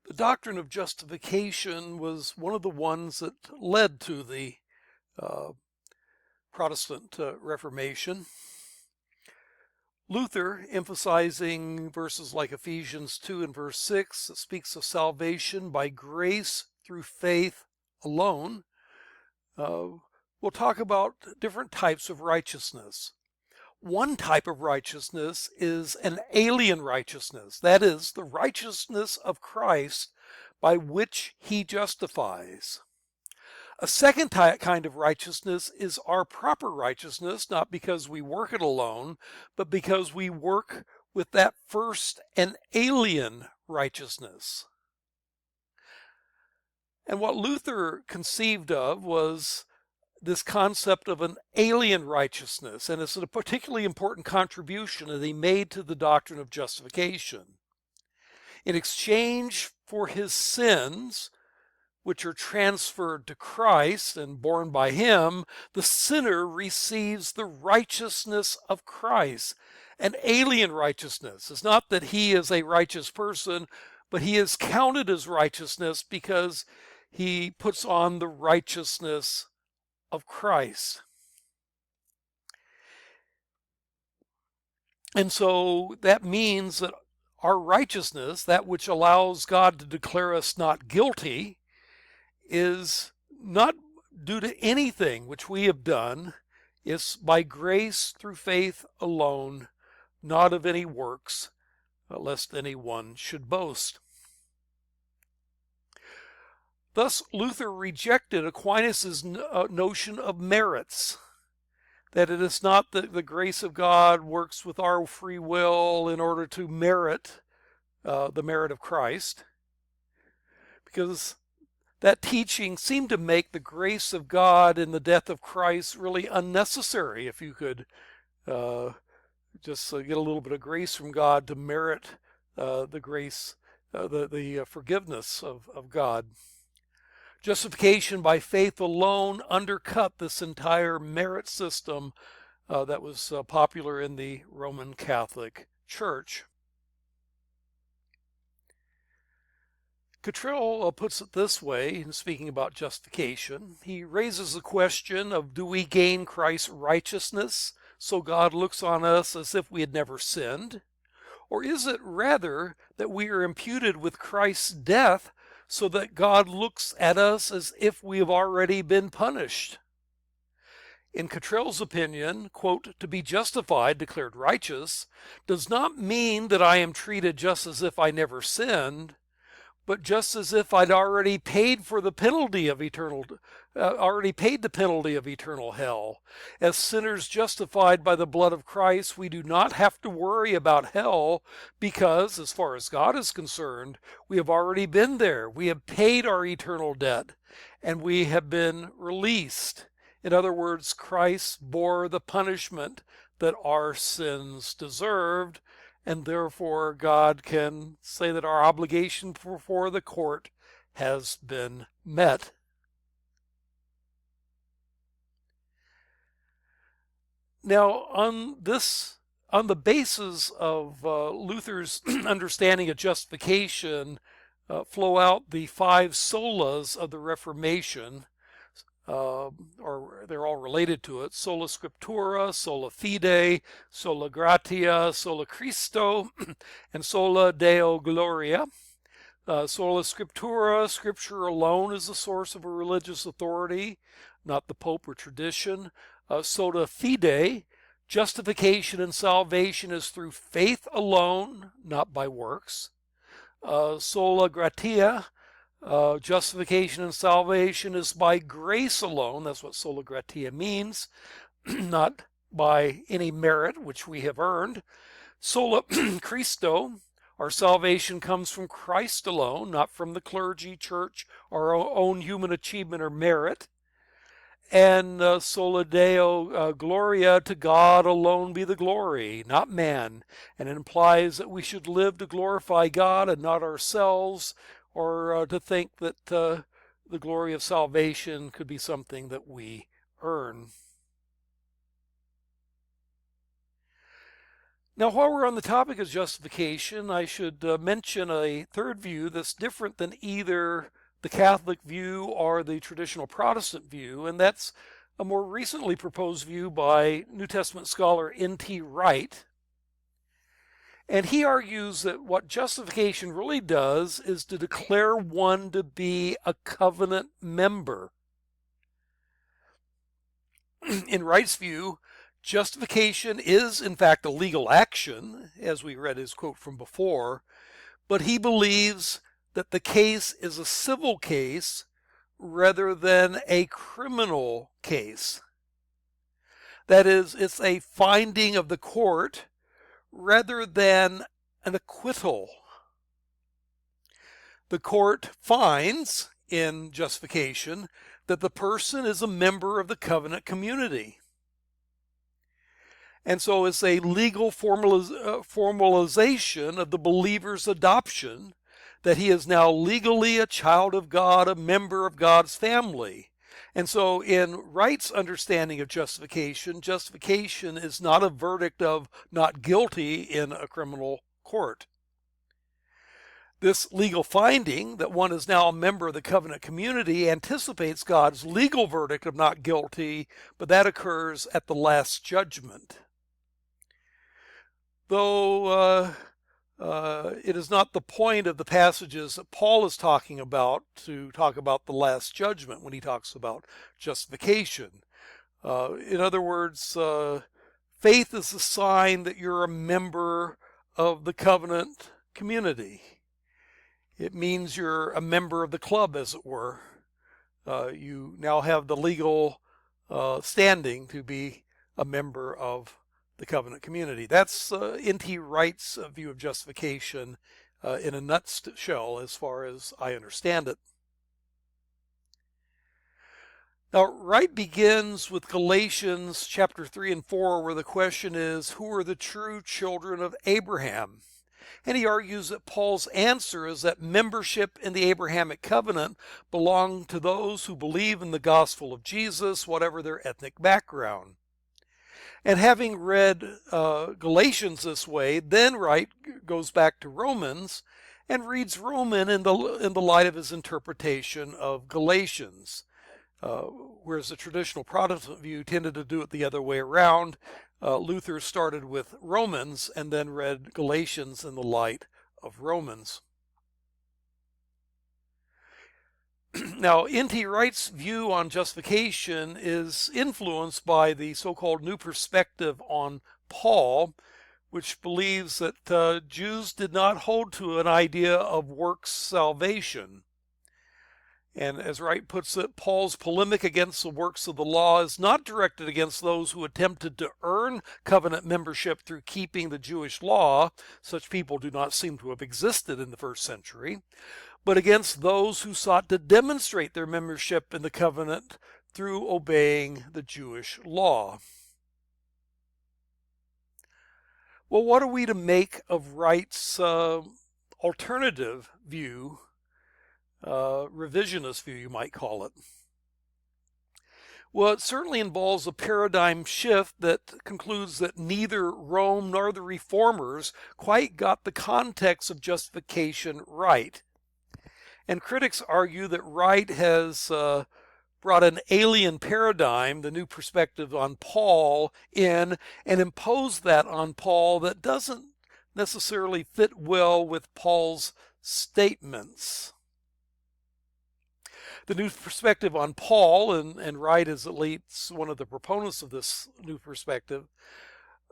The doctrine of justification was one of the ones that led to the uh, Protestant Reformation. Luther, emphasizing verses like Ephesians 2 and verse 6, that speaks of salvation by grace through faith alone, we'll talk about different types of righteousness. One type of righteousness is an alien righteousness. That is, the righteousness of Christ by which he justifies. A second kind of righteousness is our proper righteousness, not because we work it alone, but because we work with that first and alien righteousness. And what Luther conceived of was this concept of an alien righteousness, and it's a particularly important contribution that he made to the doctrine of justification. In exchange for his sins, which are transferred to Christ and borne by him, the sinner receives the righteousness of Christ, an alien righteousness. It's not that he is a righteous person, but he is counted as righteousness because he puts on the righteousness of Christ. And so that means that our righteousness, that which allows God to declare us not guilty, is not due to anything which we have done. It's by grace through faith alone, not of any works, lest anyone should boast. Thus, Luther rejected Aquinas' notion of merits, that it is not that the grace of God works with our free will in order to merit the merit of Christ, because that teaching seemed to make the grace of God in the death of Christ really unnecessary. If you could just get a little bit of grace from God to merit the grace, the forgiveness of God. Justification by faith alone undercut this entire merit system that was popular in the Roman Catholic Church. Cottrell puts it this way in speaking about justification. He raises the question of, do we gain Christ's righteousness so God looks on us as if we had never sinned? Or is it rather that we are imputed with Christ's death so that God looks at us as if we have already been punished? In Cottrell's opinion, quote, to be justified, declared righteous, does not mean that I am treated just as if I never sinned, but just as if I'd already paid for the penalty of already paid the penalty of eternal hell. As sinners justified by the blood of Christ, we do not have to worry about hell because, as far as God is concerned, we have already been there. We have paid our eternal debt, and we have been released. In other words, Christ bore the punishment that our sins deserved, and therefore God can say that our obligation before the court has been met. Now, on the basis of Luther's understanding of justification, flow out the 5 solas of the Reformation, or they're all related to it: sola scriptura, sola fide, sola gratia, sola Christo, and sola Deo gloria. Sola scriptura, scripture alone is the source of a religious authority, not the Pope or tradition. Sola fide, justification and salvation is through faith alone, not by works. Sola gratia, justification and salvation is by grace alone. That's what sola gratia means, not by any merit which we have earned. Sola Christo, our salvation comes from Christ alone, not from the clergy, church, our own human achievement or merit. And sola Deo gloria, to God alone be the glory, not man. And it implies that we should live to glorify God and not ourselves, or to think that the glory of salvation could be something that we earn. Now, while we're on the topic of justification, I should mention a third view that's different than either the Catholic view or the traditional Protestant view, and that's a more recently proposed view by New Testament scholar N.T. Wright. And he argues that what justification really does is to declare one to be a covenant member. In Wright's view, justification is, in fact, a legal action, as we read his quote from before, but he believes that the case is a civil case rather than a criminal case. That is, it's a finding of the court rather than an acquittal. The court finds in justification that the person is a member of the covenant community. And so it's a legal formalization of the believer's adoption, that he is now legally a child of God, a member of God's family. And so in Wright's understanding of justification, justification is not a verdict of not guilty in a criminal court. This legal finding that one is now a member of the covenant community anticipates God's legal verdict of not guilty, but that occurs at the last judgment. Though it is not the point of the passages that Paul is talking about to talk about the last judgment when he talks about justification. In other words, faith is a sign that you're a member of the covenant community. It means you're a member of the club, as it were. You now have the legal standing to be a member of the covenant community. That's N.T. Wright's view of justification in a nutshell, as far as I understand it. Now, Wright begins with Galatians chapter 3 and 4, where the question is, who are the true children of Abraham? And he argues that Paul's answer is that membership in the Abrahamic covenant belonged to those who believe in the gospel of Jesus, whatever their ethnic background. And having read Galatians this way, then Wright goes back to Romans and reads Roman in the light of his interpretation of Galatians. Whereas the traditional Protestant view tended to do it the other way around. Luther started with Romans and then read Galatians in the light of Romans. Now, N.T. Wright's view on justification is influenced by the so-called new perspective on Paul, which believes that Jews did not hold to an idea of works salvation. And as Wright puts it, Paul's polemic against the works of the law is not directed against those who attempted to earn covenant membership through keeping the Jewish law. Such people do not seem to have existed in the first century, but against those who sought to demonstrate their membership in the covenant through obeying the Jewish law. Well, what are we to make of Wright's alternative view, revisionist view, you might call it? Well, it certainly involves a paradigm shift that concludes that neither Rome nor the Reformers quite got the context of justification right. And critics argue that Wright has brought an alien paradigm, the new perspective on Paul, in and imposed that on Paul that doesn't necessarily fit well with Paul's statements. The new perspective on Paul, and Wright is at least one of the proponents of this new perspective,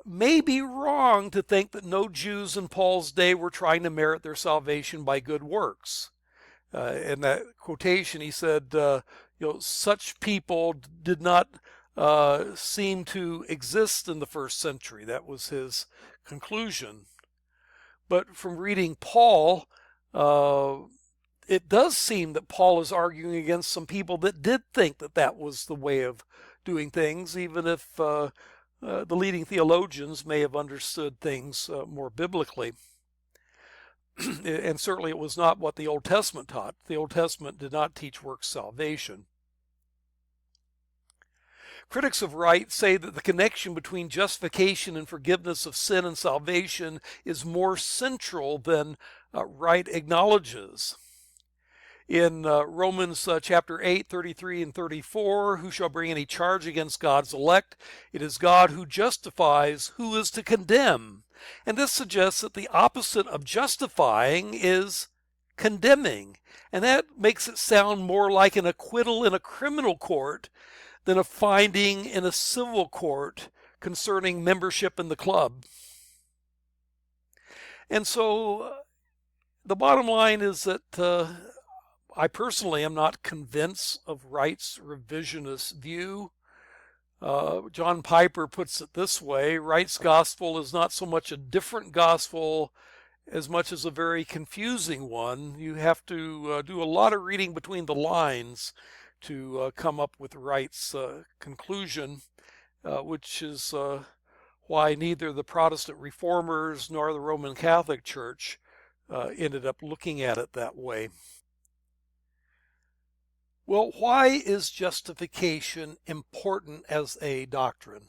may be wrong to think that no Jews in Paul's day were trying to merit their salvation by good works. In that quotation, he said, such people did not seem to exist in the first century. That was his conclusion. But from reading Paul, it does seem that Paul is arguing against some people that did think that that was the way of doing things, even if the leading theologians may have understood things more biblically. And certainly it was not what the Old Testament taught. The Old Testament did not teach works salvation. Critics of right say that the connection between justification and forgiveness of sin and salvation is more central than right acknowledges. In Romans chapter 8, 33 and 34, who shall bring any charge against God's elect? It is God who justifies. Who is to condemn? And this suggests that the opposite of justifying is condemning. And that makes it sound more like an acquittal in a criminal court than a finding in a civil court concerning membership in the club. And so the bottom line is that I personally am not convinced of Wright's revisionist view. John Piper puts it this way: Wright's gospel is not so much a different gospel as much as a very confusing one. You have to do a lot of reading between the lines to come up with Wright's conclusion, which is why neither the Protestant Reformers nor the Roman Catholic Church ended up looking at it that way. Well, why is justification important as a doctrine?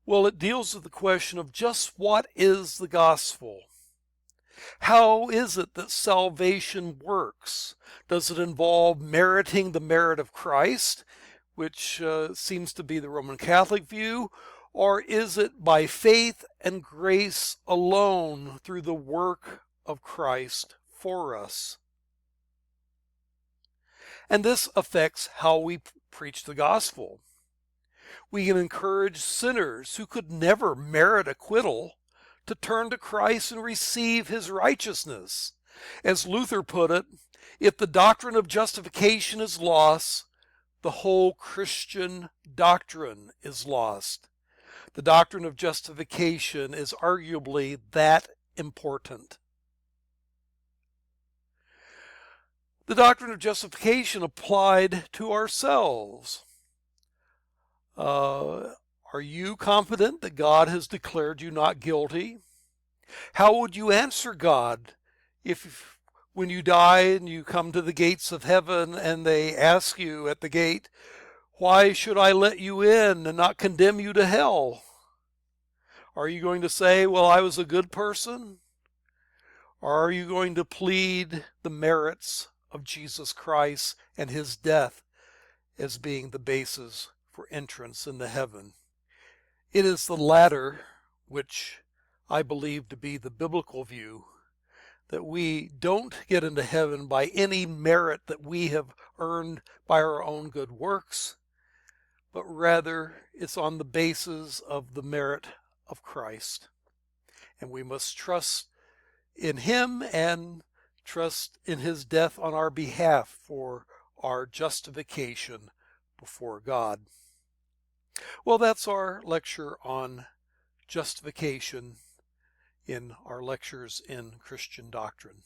Well, it deals with the question of just what is the gospel? How is it that salvation works? Does it involve meriting the merit of Christ, which seems to be the Roman Catholic view, or is it by faith and grace alone through the work of Christ for us? And this affects how we preach the gospel. We can encourage sinners who could never merit acquittal to turn to Christ and receive his righteousness. As Luther put it, if the doctrine of justification is lost, the whole Christian doctrine is lost. The doctrine of justification is arguably that important. The doctrine of justification applied to ourselves. Are you confident that God has declared you not guilty? How would you answer God if when you die and you come to the gates of heaven and they ask you at the gate, why should I let you in and not condemn you to hell? Are you going to say, well, I was a good person? Or are you going to plead the merits of Jesus Christ and his death as being the basis for entrance into heaven? It is the latter which I believe to be the biblical view, that we don't get into heaven by any merit that we have earned by our own good works, but rather it's on the basis of the merit of Christ. And we must trust in him and trust in his death on our behalf for our justification before God. Well, that's our lecture on justification in our lectures in Christian doctrine.